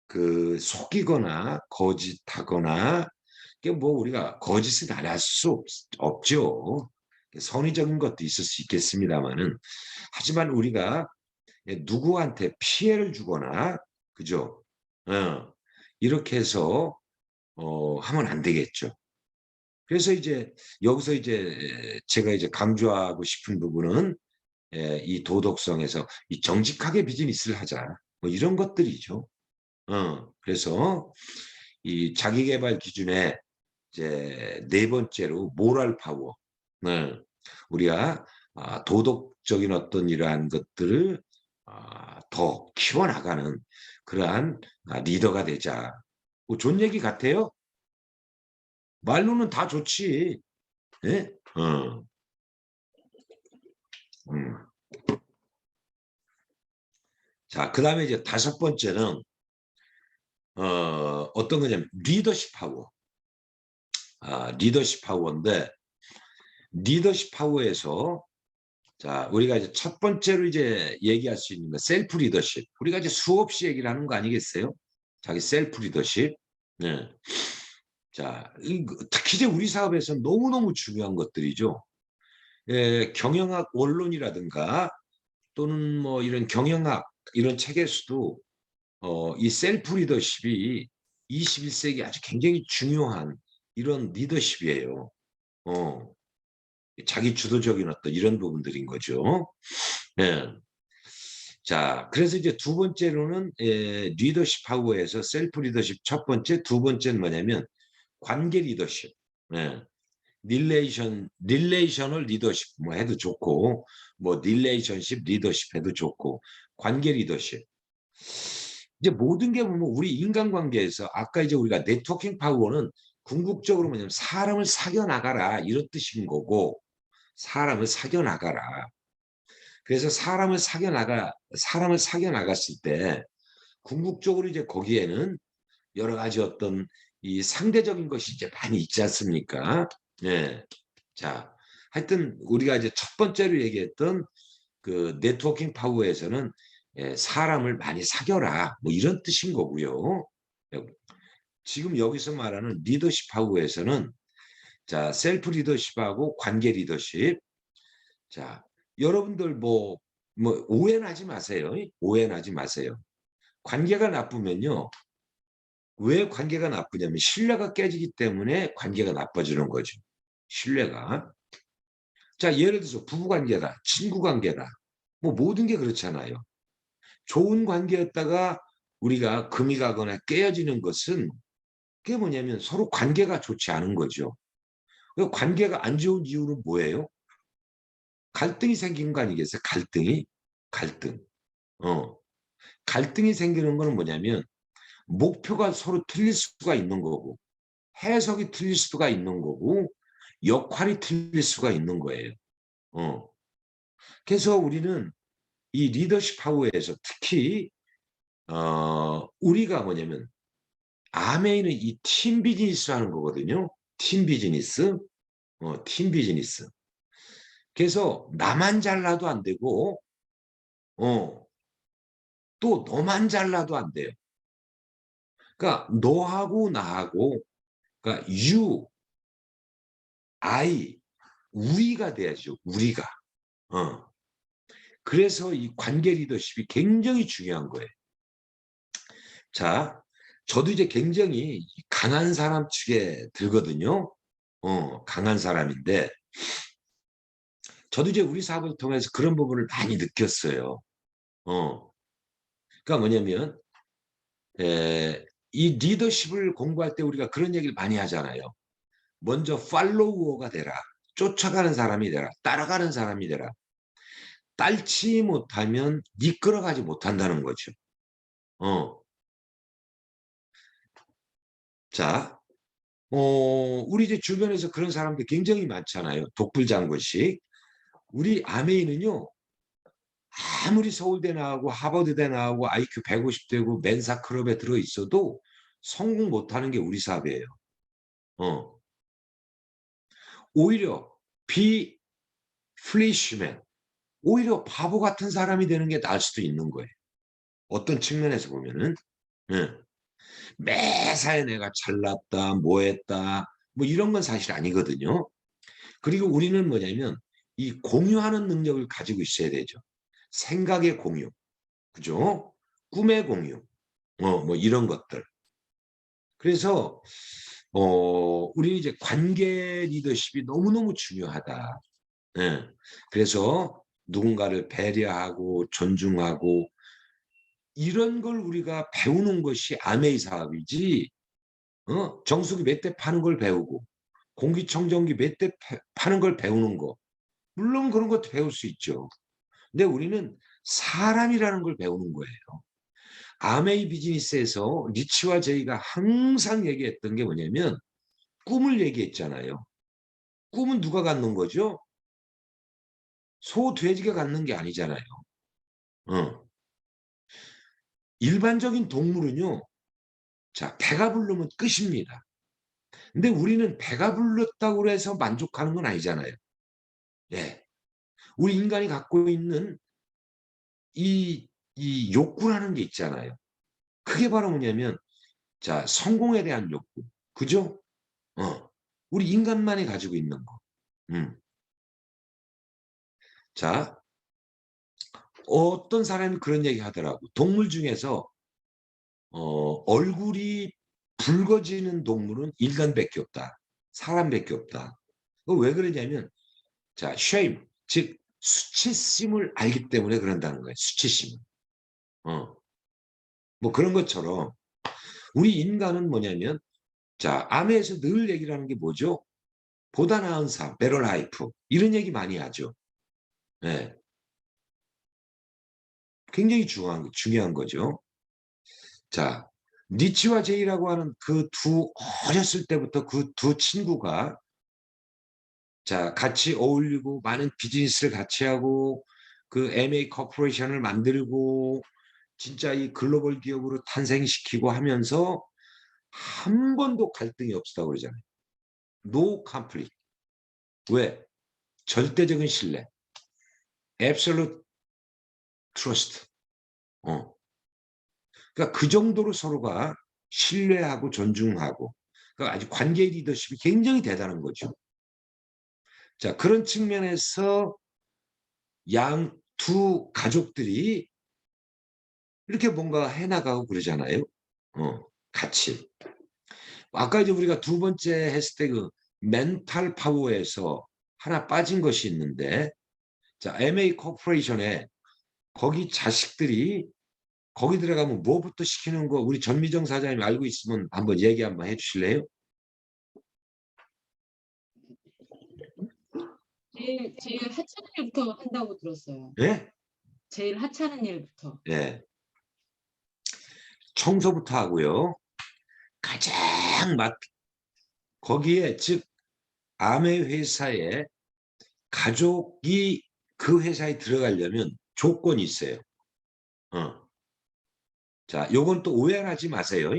C: 그 속이거나 거짓하거나 뭐 우리가 거짓은 안 할 수 없죠. 선의적인 것도 있을 수 있겠습니다만은 하지만 우리가 누구한테 피해를 주거나 그죠? 이렇게 해서 하면 안 되겠죠. 그래서 이제 여기서 이제 제가 이제 강조하고 싶은 부분은 이 도덕성에서 이 정직하게 비즈니스를 하자 뭐 이런 것들이죠. 그래서 이 자기계발 기준에 이제 네 번째로 모럴 파워. 우리가 도덕적인 어떤 이러한 것들을 더 키워나가는 그러한 리더가 되자. 뭐 좋은 얘기 같아요. 말로는 다 좋지. 예? 자, 그 다음에 이제 다섯 번째는 어떤 거냐면 리더십 파워. 리더십 파워인데 리더십 파워에서 자 우리가 이제 첫 번째로 이제 얘기할 수 있는 거 셀프 리더십. 우리가 이제 수없이 얘기를 하는 거 아니겠어요? 자기 셀프 리더십. 네. 자 특히 이제 우리 사업에서 너무너무 중요한 것들이죠. 경영학 원론이라든가 또는 뭐 이런 경영학 이런 책에서도 이 셀프 리더십이 21세기 아주 굉장히 중요한 이런 리더십이에요. 자기 주도적인 어떤 이런 부분들인 거죠. 네. 자, 그래서 이제 두 번째로는 리더십 파워에서 셀프 리더십 첫 번째, 두 번째는 뭐냐면 관계 리더십. 네. 릴레이셔널 리더십 뭐 해도 좋고 뭐 릴레이션십 리더십 해도 좋고 관계 리더십. 이제 모든 게 보면 우리 인간관계에서 아까 이제 우리가 네트워킹 파워는 궁극적으로 뭐냐면 사람을 사겨 나가라 이런 뜻인 거고 사람을 사겨 나가라. 그래서 사람을 사겨 나갔을 때 궁극적으로 이제 거기에는 여러 가지 어떤 이 상대적인 것이 이제 많이 있지 않습니까? 예. 자, 하여튼 우리가 이제 첫 번째로 얘기했던 그 네트워킹 파워에서는 사람을 많이 사겨라 뭐 이런 뜻인 거고요. 지금 여기서 말하는 리더십 파워에서는 자 셀프 리더십하고 관계 리더십. 자 여러분들 뭐 오해는 하지 마세요. 오해는 하지 마세요. 관계가 나쁘면요. 왜 관계가 나쁘냐면 신뢰가 깨지기 때문에 관계가 나빠지는 거죠. 신뢰가. 자 예를 들어서 부부관계다. 친구관계다. 뭐 모든 게 그렇잖아요. 좋은 관계였다가 우리가 금이 가거나 깨어지는 것은 그게 뭐냐면 서로 관계가 좋지 않은 거죠. 관계가 안 좋은 이유는 뭐예요? 갈등이 생긴 거 아니겠어요? 갈등. 갈등이 생기는 거는 뭐냐면 목표가 서로 틀릴 수가 있는 거고 해석이 틀릴 수가 있는 거고 역할이 틀릴 수가 있는 거예요. 그래서 우리는 이 리더십 파워에서 특히 우리가 뭐냐면 아메이는 이 팀 비즈니스 하는 거거든요. 팀 비즈니스. 팀 비즈니스. 그래서 나만 잘나도 안 되고 또 너만 잘나도 안 돼요. 그러니까 너하고 나하고 그러니까 you, I, 우리가 돼야죠. 우리가. 그래서 이 관계 리더십이 굉장히 중요한 거예요. 자, 저도 이제 굉장히 강한 사람 측에 들거든요. 강한 사람인데 저도 이제 우리 사업을 통해서 그런 부분을 많이 느꼈어요. 그러니까 뭐냐면 이 리더십을 공부할 때 우리가 그런 얘기를 많이 하잖아요. 먼저 팔로우어가 되라. 쫓아가는 사람이 되라. 따라가는 사람이 되라. 따르지 못하면 이끌어가지 못한다는 거죠. 자, 우리 이제 주변에서 그런 사람들 굉장히 많잖아요. 독불장군식. 우리 아메이는요. 아무리 서울대 나오고 하버드대 나오고 IQ 150 되고 멘사 클럽에 들어 있어도 성공 못하는 게 우리 사회예요. 오히려 플리시맨, 오히려 바보 같은 사람이 되는 게 나을 수도 있는 거예요. 어떤 측면에서 보면은. 매사에 내가 잘났다, 뭐했다, 뭐 이런 건 사실 아니거든요. 그리고 우리는 뭐냐면 이 공유하는 능력을 가지고 있어야 되죠. 생각의 공유, 그죠? 꿈의 공유, 뭐 이런 것들. 그래서 우리는 이제 관계 리더십이 너무너무 중요하다. 예. 그래서 누군가를 배려하고 존중하고 이런 걸 우리가 배우는 것이 아메이 사업이지. 정수기 몇 대 파는 걸 배우고 공기청정기 몇 대 파는 걸 배우는 거, 물론 그런 것도 배울 수 있죠. 근데 우리는 사람이라는 걸 배우는 거예요. 아메이 비즈니스에서 리치와 제이가 항상 얘기했던 게 뭐냐면 꿈을 얘기했잖아요. 꿈은 누가 갖는 거죠? 소, 돼지가 갖는 게 아니잖아요. 일반적인 동물은요, 자, 배가 부르면 끝입니다. 근데 우리는 배가 불렀다고 해서 만족하는 건 아니잖아요. 예. 우리 인간이 갖고 있는 이 욕구라는 게 있잖아요. 그게 바로 뭐냐면, 자, 성공에 대한 욕구. 그죠? 우리 인간만이 가지고 있는 거. 자, 어떤 사람이 그런 얘기 하더라고. 동물 중에서, 얼굴이 붉어지는 동물은 인간밖에 없다. 사람밖에 없다. 왜 그러냐면, 자, shame, 즉, 수치심을 알기 때문에 그런다는 거예요. 수치심. 뭐 그런 것처럼 우리 인간은 뭐냐면, 자, 암에서 늘 얘기를 하는 게 뭐죠? 보다 나은 삶, better life. 이런 얘기 많이 하죠. 네. 굉장히 중요한 거죠. 자, 니치와 제이라고 하는 그 두, 어렸을 때부터 그 두 친구가, 자, 같이 어울리고 많은 비즈니스를 같이 하고 그 MA 코퍼레이션을 만들고 진짜 이 글로벌 기업으로 탄생시키고 하면서 한 번도 갈등이 없었다고 그러잖아요. No conflict. 왜? 절대적인 신뢰. Absolute trust. 그러니까 그 정도로 서로가 신뢰하고 존중하고, 그러니까 아주 관계 리더십이 굉장히 대단한 거죠. 자, 그런 측면에서 양 두 가족들이 이렇게 뭔가 해나가고 그러잖아요. 같이. 아까 이제 우리가 두 번째 했을 때 그 멘탈 파워에서 하나 빠진 것이 있는데, 자, MA 코퍼레이션에 거기 자식들이 거기 들어가면 뭐부터 시키는 거 우리 전미정 사장님 알고 있으면 한번 얘기 한번 해주실래요?
A: 제일 하찮은 일부터 한다고 들었어요.
C: 예?
A: 제일 하찮은 일부터.
C: 예. 청소부터 하고요. 가장 거기에 즉 아메 회사에 가족이 그 회사에 들어가려면 조건이 있어요. 자, 요건 또 오해하지 마세요.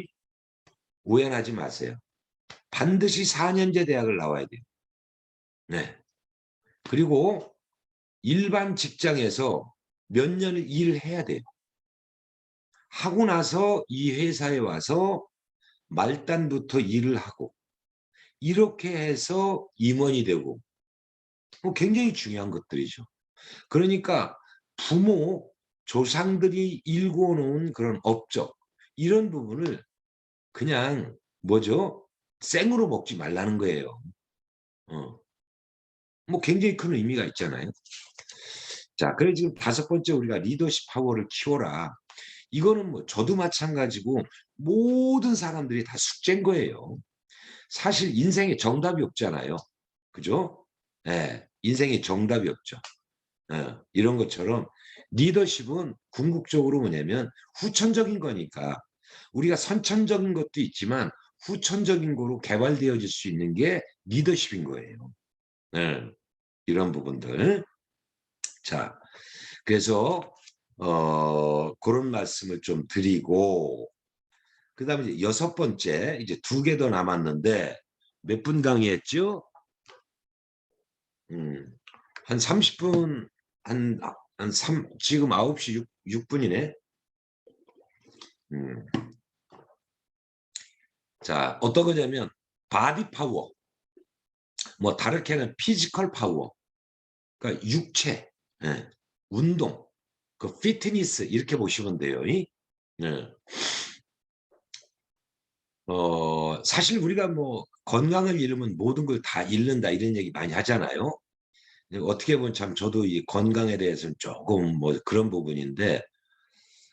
C: 오해하지 마세요. 반드시 4년제 대학을 나와야 돼요. 네. 그리고 일반 직장에서 몇 년을 일을 해야 돼요. 하고 나서 이 회사에 와서 말단부터 일을 하고 이렇게 해서 임원이 되고 굉장히 중요한 것들이죠. 그러니까 부모, 조상들이 일궈놓은 그런 업적 이런 부분을 그냥 뭐죠? 생으로 먹지 말라는 거예요. 뭐 굉장히 큰 의미가 있잖아요. 자, 그래 지금 5번째 우리가 리더십 파워를 키워라. 이거는 뭐 저도 마찬가지고 모든 사람들이 다 숙제인 거예요. 사실 인생에 정답이 없잖아요. 그죠? 예, 인생에 정답이 없죠. 이런 것처럼 리더십은 궁극적으로 뭐냐면 후천적인 거니까 우리가 선천적인 것도 있지만 후천적인 거로 개발되어질 수 있는 게 리더십인 거예요. 이런 부분들. 자, 그래서 그런 말씀을 좀 드리고, 그다음에 이제 6번째, 이제 2개 더 남았는데 몇 분 강의했죠? 한 30분, 지금 9시 6분이네. 자, 어떤 거냐면 바디 파워, 뭐 다르게는 피지컬 파워, 그러니까 육체, 예, 운동, 그 피트니스 이렇게 보시면 돼요. 예. 사실 우리가 뭐 건강을 잃으면 모든 걸 다 잃는다 이런 얘기 많이 하잖아요. 어떻게 보면 참 저도 이 건강에 대해서는 조금 뭐 그런 부분인데,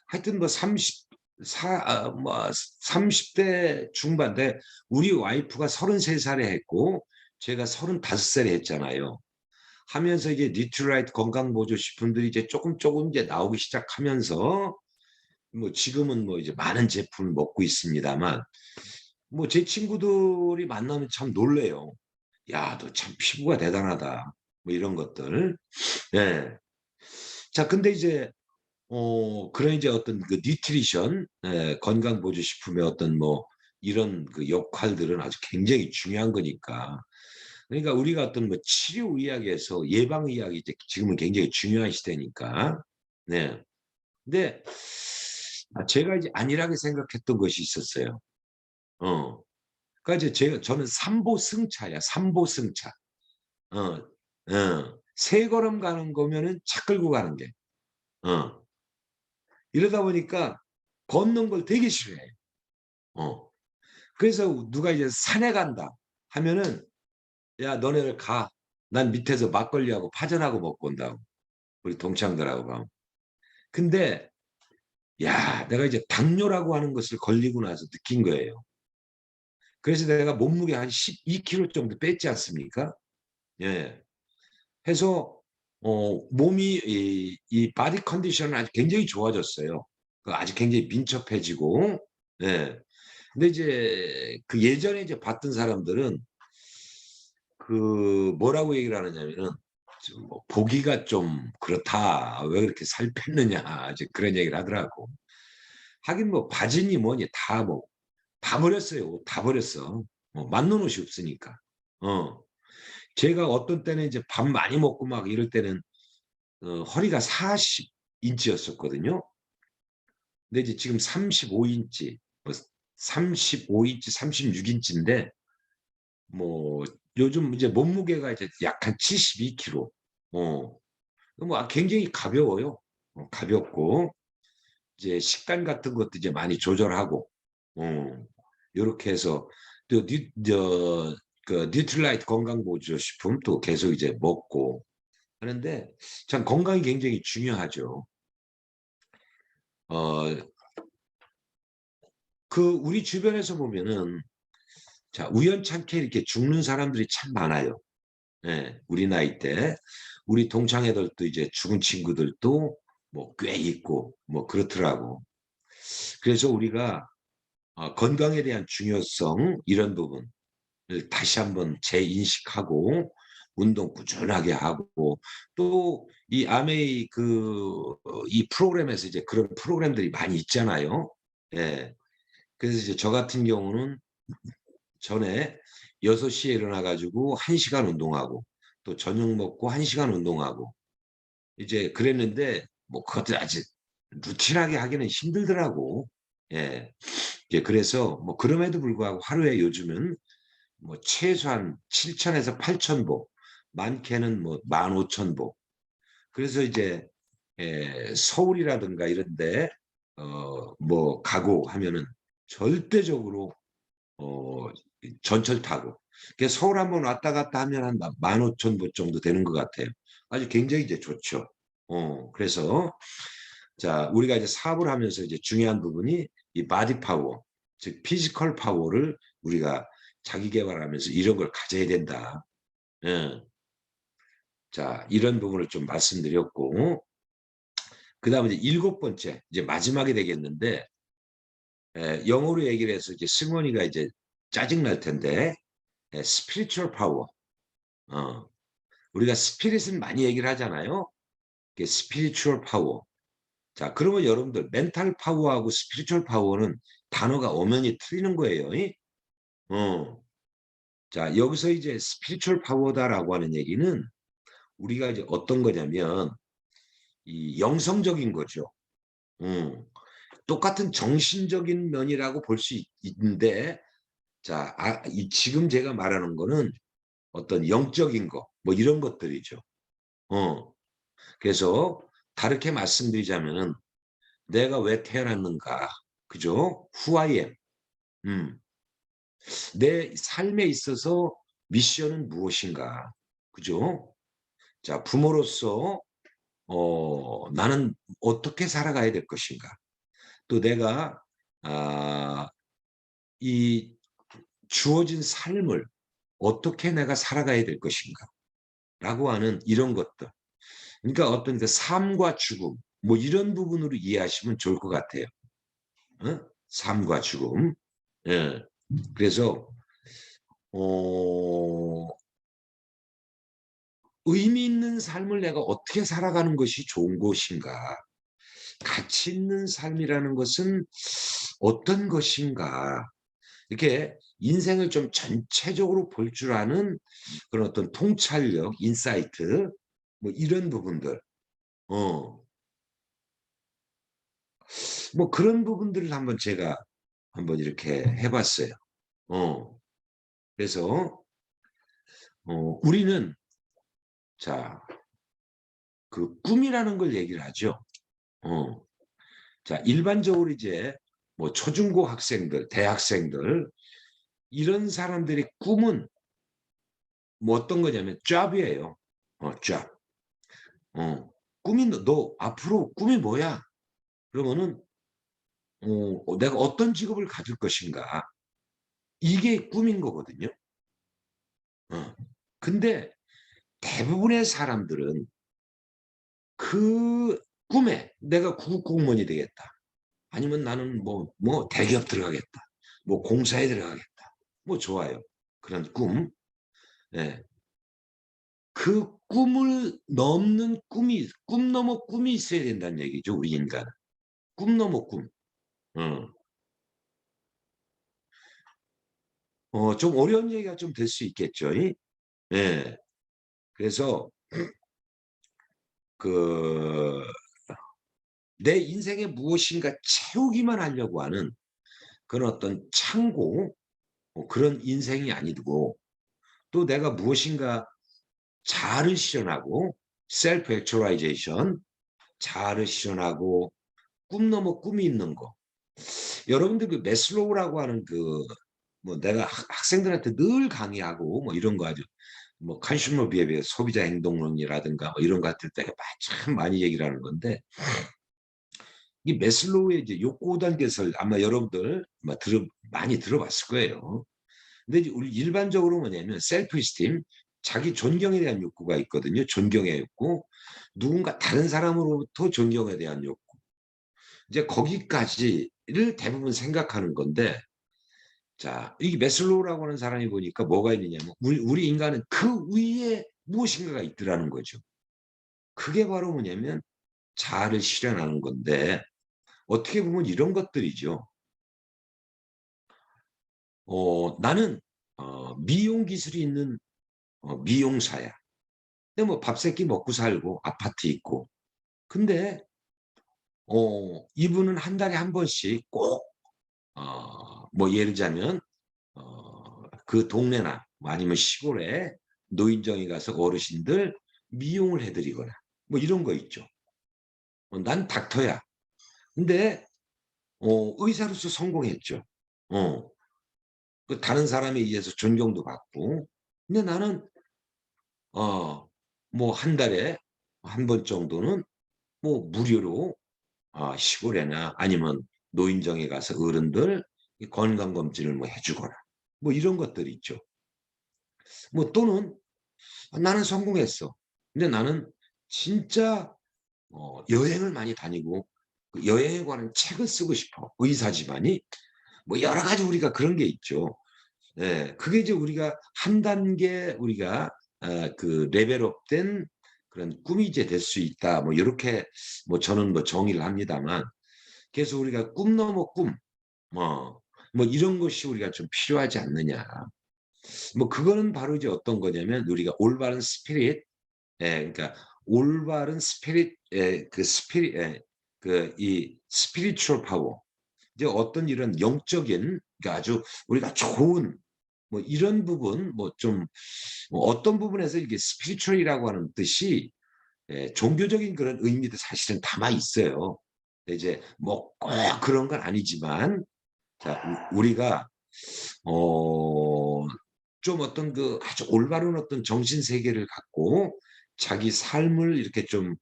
C: 하여튼 뭐 30대 중반대, 우리 와이프가 33살에 했고 제가 35살에 했잖아요. 하면서 이제 뉴트라이트 건강보조식품들이 이제 조금 이제 나오기 시작하면서 뭐 지금은 뭐 이제 많은 제품을 먹고 있습니다만, 뭐 제 친구들이 만나면 참 놀래요. 야, 너 참 피부가 대단하다. 뭐 이런 것들. 네. 자, 근데 이제 그런 이제 어떤 그 뉴트리션, 건강보조식품의 어떤 뭐 이런 그 역할들은 아주 굉장히 중요한 거니까. 그러니까 우리가 어떤 뭐 치료의학에서 예방의학이 이제 지금은 굉장히 중요한 시대니까. 네. 근데 제가 이제 안일하게 생각했던 것이 있었어요. 그러니까 이제 저는 삼보승차야, 삼보승차. 어, 세 걸음 가는 거면은 차 끌고 가는 게. 이러다 보니까 걷는 걸 되게 싫어해요. 그래서 누가 이제 산에 간다 하면은, 야, 너네들 가. 난 밑에서 막걸리하고 파전하고 먹고 온다고. 우리 동창들하고 가면. 근데 야, 내가 이제 당뇨라고 하는 것을 걸리고 나서 느낀 거예요. 그래서 내가 몸무게 한 12kg 정도 뺐지 않습니까? 예. 해서 몸이 이 바디 컨디션은 아주 굉장히 좋아졌어요. 아주 굉장히 민첩해지고. 예. 근데 이제 그 예전에 이제 봤던 사람들은 그 뭐라고 얘기를 하느냐면은, 뭐 보기가 좀 그렇다. 왜 그렇게 살 뺐느냐. 이제 그런 얘기를 하더라고. 하긴 뭐 바지니 뭐니 다 버렸어요. 다 버렸어. 맞는 옷이 없으니까. 제가 어떤 때는 이제 밥 많이 먹고 막 이럴 때는 허리가 40인치였었거든요. 근데 이제 지금 35인치, 35인치, 36인치인데 뭐 요즘 이제 몸무게가 이제 약 한 72kg. 뭐 굉장히 가벼워요. 가볍고 이제 식단 같은 것도 이제 많이 조절하고, 요렇게 해서 또 그 뉴트라이트 건강보조식품 또 계속 이제 먹고 하는데, 참 건강이 굉장히 중요하죠. 그 우리 주변에서 보면은, 자, 우연찮게 이렇게 죽는 사람들이 참 많아요. 예, 우리 나이 때 우리 동창회들도 이제 죽은 친구들도 뭐 꽤 있고 뭐 그렇더라고. 그래서 우리가 건강에 대한 중요성 이런 부분을 다시 한번 재인식하고 운동 꾸준하게 하고, 또 이 아메이 이 프로그램에서 이제 그런 프로그램들이 많이 있잖아요. 예. 그래서 이제 저 같은 경우는 전에 6시에 일어나 가지고 1시간 운동하고, 또 저녁 먹고 1시간 운동하고 이제 그랬는데, 뭐 그것도 아직 루틴하게 하기는 힘들더라고. 예. 예, 그래서 뭐 그럼에도 불구하고 하루에 요즘은 뭐 최소한 7,000에서 8,000보, 많게는 뭐 15,000보. 그래서 이제 서울이라든가 이런데 뭐 가고 하면은 절대적으로 전철 타고, 서울 한번 왔다 갔다 하면 한 15,000보 정도 되는 것 같아요. 아주 굉장히 이제 좋죠. 그래서 자, 우리가 이제 사업을 하면서 이제 중요한 부분이 이 바디 파워, 즉 피지컬 파워를 우리가 자기 개발하면서 이런 걸 가져야 된다. 예. 자, 이런 부분을 좀 말씀드렸고, 그다음에 이제 7번째, 이제 마지막이 되겠는데, 영어로 얘기를 해서 이제 승원이가 이제 짜증 날 텐데, 스피리추얼 파워. 우리가 스피릿은 많이 얘기를 하잖아요. 스피리추얼 파워. 자, 그러면 여러분들 멘탈 파워하고 스피리추얼 파워는 단어가 엄연히 틀리는 거예요. 자, 여기서 이제 스피리추얼 파워다라고 하는 얘기는 우리가 이제 어떤 거냐면 이 영성적인 거죠. 똑같은 정신적인 면이라고 볼 수 있는데, 자, 지금 제가 말하는 거는 어떤 영적인 거, 뭐 이런 것들이죠. 그래서 다르게 말씀드리자면은 내가 왜 태어났는가, 그죠? Who I am. 내 삶에 있어서 미션은 무엇인가, 그죠? 자, 부모로서 나는 어떻게 살아가야 될 것인가. 또 내가 이 주어진 삶을 어떻게 내가 살아가야 될 것인가 라고 하는 이런 것들. 그러니까 어떤 그 삶과 죽음 뭐 이런 부분으로 이해하시면 좋을 것 같아요. 삶과 죽음. 예. 그래서 의미 있는 삶을 내가 어떻게 살아가는 것이 좋은 것인가, 가치 있는 삶이라는 것은 어떤 것인가, 이렇게 인생을 좀 전체적으로 볼 줄 아는 그런 어떤 통찰력, 인사이트, 뭐 이런 부분들, 뭐 그런 부분들을 한번 제가 한번 이렇게 해봤어요. 그래서 우리는 자, 그 꿈이라는 걸 얘기를 하죠. 자, 일반적으로 이제 뭐 초중고 학생들, 대학생들 이런 사람들의 꿈은 뭐 어떤 거냐면 job이에요. job. 꿈이 너 앞으로 꿈이 뭐야? 그러면은 내가 어떤 직업을 가질 것인가? 이게 꿈인 거거든요. 근데 대부분의 사람들은 그 꿈에 내가 구급공무원이 되겠다. 아니면 나는 뭐 대기업 들어가겠다. 뭐 공사에 들어가겠다. 뭐 좋아요. 그런 꿈. 예. 그 꿈을 넘는 꿈 넘어 꿈이 있어야 된다는 얘기죠. 우리 인간은. 꿈 넘어 꿈. 좀 어려운 얘기가 좀 될 수 있겠죠. 예. 그래서 내 인생에 무엇인가 채우기만 하려고 하는 그런 어떤 창고, 그런 인생이 아니고, 또 내가 무엇인가 자아를 실현하고 셀프 액츄얼라이제이션, 자아를 실현하고 꿈 넘어 꿈이 있는 거. 여러분들 그 매슬로우라고 하는 뭐 내가 학생들한테 늘 강의하고 뭐 이런 거 아주 뭐 컨슈머 비헤비어 소비자 행동론이라든가 뭐 이런 거 같을 때가 참 많이 얘기를 하는 건데, 이 매슬로우의 이제 욕구 단계설 아마 여러분들 아마 많이 들어봤을 거예요. 근데 이제 우리 일반적으로 뭐냐면 셀프 이스팀, 자기 존경에 대한 욕구가 있거든요. 존경의 욕구, 누군가 다른 사람으로부터 존경에 대한 욕구. 이제 거기까지를 대부분 생각하는 건데, 자, 이게 매슬로우라고 하는 사람이 보니까 뭐가 있느냐면 우리 인간은 그 위에 무엇인가가 있더라는 거죠. 그게 바로 뭐냐면 자아를 실현하는 건데, 어떻게 보면 이런 것들이죠. 나는 미용 기술이 있는 미용사야. 근데 뭐 밥 세 끼 먹고 살고 아파트 있고. 근데 이분은 한 달에 한 번씩 꼭 뭐 예를 들자면 그 동네나 아니면 시골에 노인정에 가서 어르신들 미용을 해드리거나 뭐 이런 거 있죠. 난 닥터야. 근데 의사로서 성공했죠. 그 다른 사람에 의해서 존경도 받고. 근데 나는 뭐 한 달에 한 번 정도는 뭐 무료로 시골에나 아니면 노인정에 가서 어른들 건강검진을 뭐 해주거나 뭐 이런 것들이 있죠. 뭐 또는 나는 성공했어. 근데 나는 진짜 여행을 많이 다니고 그 여행에 관한 책을 쓰고 싶어. 의사 집안이. 뭐 여러 가지 우리가 그런 게 있죠. 예, 그게 이제 우리가 한 단계 우리가 그 레벨업된 그런 꿈이 이제 될 수 있다. 뭐 이렇게 뭐 저는 뭐 정의를 합니다만, 그래서 우리가 꿈 넘어 꿈, 뭐 이런 것이 우리가 좀 필요하지 않느냐. 뭐 그거는 바로 이제 어떤 거냐면 우리가 올바른 스피릿, 그러니까 올바른 스피릿, 그 스피릿, 그 이 스피리추얼 파워, 이제 어떤 이런 영적인, 그러니까 아주 우리가 좋은 뭐 이런 부분, 뭐 좀 어떤 부분에서 이게 스피리추얼이라고 하는 뜻이 종교적인 그런 의미도 사실은 담아 있어요. 이제 뭐 꼭 그런 건 아니지만, 자, 우리가 좀 어떤 그 아주 올바른 어떤 정신 세계를 갖고 자기 삶을 이렇게 좀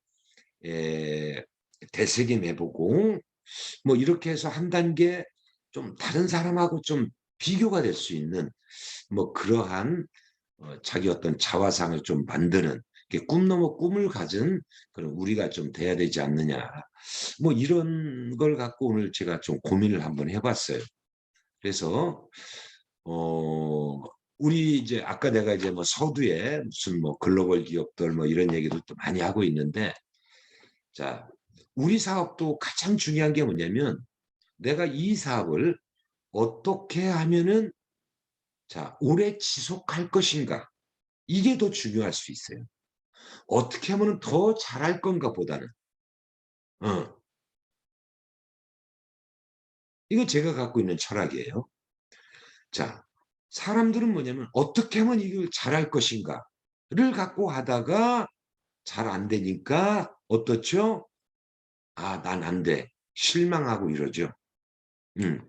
C: 되새김해보고, 뭐 이렇게 해서 한 단계 좀 다른 사람하고 좀 비교가 될 수 있는 뭐 그러한 자기 어떤 자화상을 좀 만드는, 꿈 넘어 꿈을 가진 그런 우리가 좀 돼야 되지 않느냐. 뭐 이런 걸 갖고 오늘 제가 좀 고민을 한번 해봤어요. 그래서 우리 이제 아까 내가 이제 뭐 서두에 무슨 뭐 글로벌 기업들 뭐 이런 얘기도 또 많이 하고 있는데, 자, 우리 사업도 가장 중요한 게 뭐냐면 내가 이 사업을 어떻게 하면은 자, 오래 지속할 것인가. 이게 더 중요할 수 있어요. 어떻게 하면 더 잘할 건가 보다는. 어, 이거 제가 갖고 있는 철학이에요. 자, 사람들은 뭐냐면 어떻게 하면 이걸 잘할 것인가를 갖고 하다가 잘 안 되니까 어떻죠? 아, 난 안 돼. 실망하고 이러죠. 음.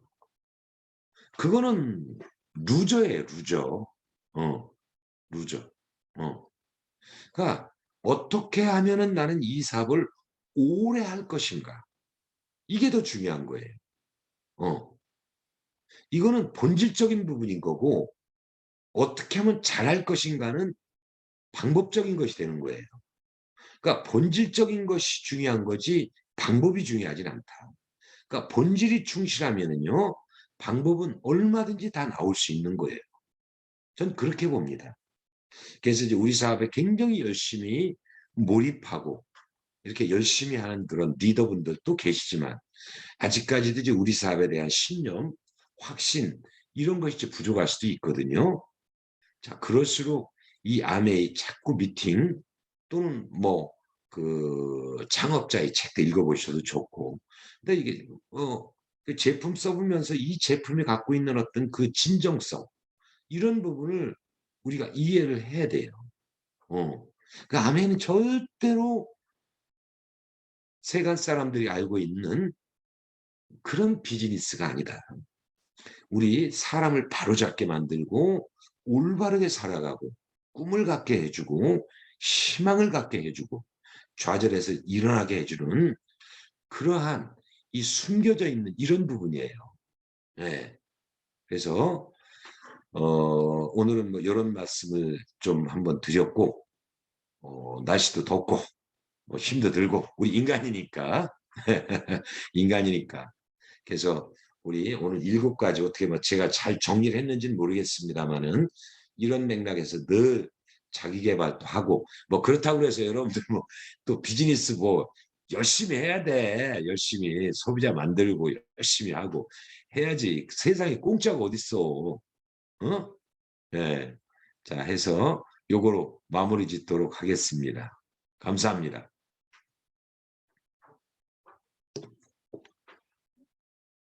C: 그거는 루저예요, 루저. 루저. 어. 그러니까 어떻게 하면은 나는 이 사업을 오래 할 것인가. 이게 더 중요한 거예요. 이거는 본질적인 부분인 거고, 어떻게 하면 잘할 것인가는 방법적인 것이 되는 거예요. 그러니까 본질적인 것이 중요한 거지 방법이 중요하진 않다. 그러니까 본질이 충실하면은요, 방법은 얼마든지 다 나올 수 있는 거예요. 전 그렇게 봅니다. 그래서 이제 우리 사업에 굉장히 열심히 몰입하고 이렇게 열심히 하는 그런 리더분들도 계시지만, 아직까지도 이제 우리 사업에 대한 신념, 확신 이런 것이 이제 부족할 수도 있거든요. 자, 그럴수록 이 아메이 자꾸 미팅 또는 뭐 그 창업자의 책도 읽어보셔도 좋고. 근데 이게 그 제품 써보면서 이 제품이 갖고 있는 어떤 그 진정성, 이런 부분을 우리가 이해를 해야 돼요. 그 아메이는 절대로 세간 사람들이 알고 있는 그런 비즈니스가 아니다. 우리 사람을 바로잡게 만들고 올바르게 살아가고 꿈을 갖게 해주고 희망을 갖게 해주고 좌절해서 일어나게 해주는 그러한 이 숨겨져 있는 이런 부분이에요. 네. 그래서 오늘은 뭐 이런 말씀을 좀 한번 드렸고, 날씨도 덥고 뭐 힘도 들고 우리 인간이니까 인간이니까. 그래서 우리 오늘 7가지 어떻게 뭐 제가 잘 정리를 했는지는 모르겠습니다만은 이런 맥락에서 늘 자기 개발도 하고 뭐 그렇다고 해서 여러분들 뭐 또 비즈니스 뭐 열심히 해야 돼. 열심히 소비자 만들고 열심히 하고 해야지. 세상에 공짜가 어딨어. 어? 네. 자, 해서 요거로 마무리 짓도록 하겠습니다. 감사합니다.